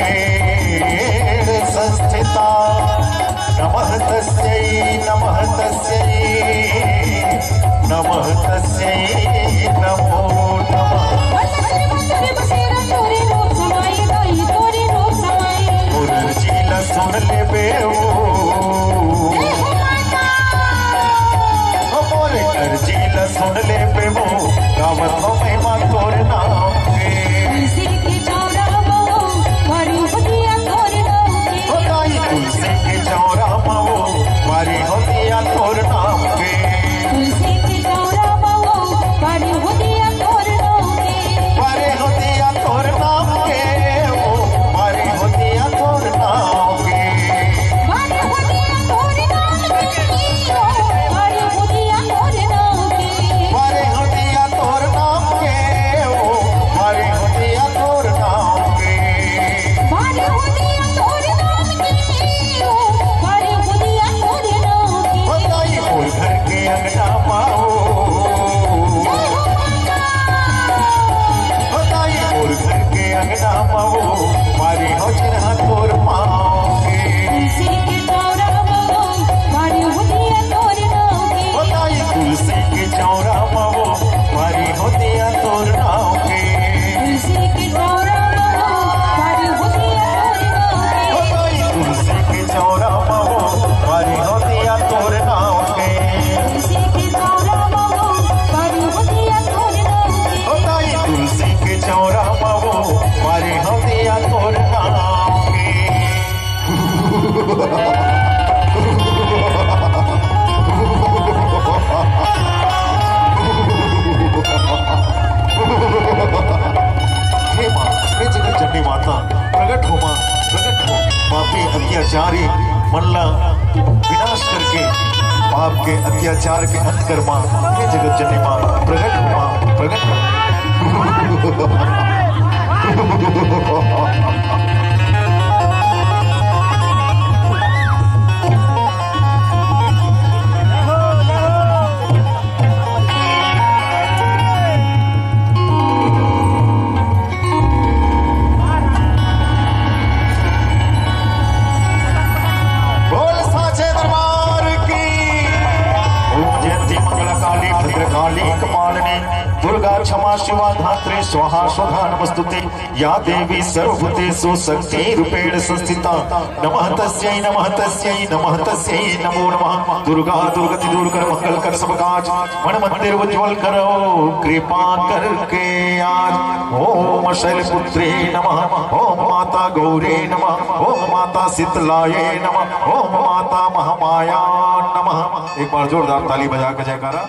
शक्तिरूपेण संस्थिता नमः तस्यै नमः तस्यै नमः तस्यै नमो नमः। गुरुजीला सुन ले बेवो मोरे गुरुजीला सुन ले बेवो गावतो में मां तोरे नाम के तुलसी के चौरा मावो वारी होतिया तोर नाम के करके पाप के अत्याचार के अंत कर मां, हे जगत जननी मां प्रकट हो मां, प्रकट हो। दुर्गा क्षमा शिवा धात्री स्वाहा स्वधा नमस्तुते या देवी सर्वभूतेषु शक्ति रूपेण संस्थिता नमः तस्यै नमो नमः। दुर्गा दुर्गति दूर कर मंगल कर सब काज मन मंदिर उज्ज्वल करो कृपा करके आज। ओम शैलपुत्रे नमः, ओम माता गौरी नमः, ओम माता शीतलाये नमः, ओम माता महामाया नमः। एक बार जोरदार ताली बजा के जयकारा।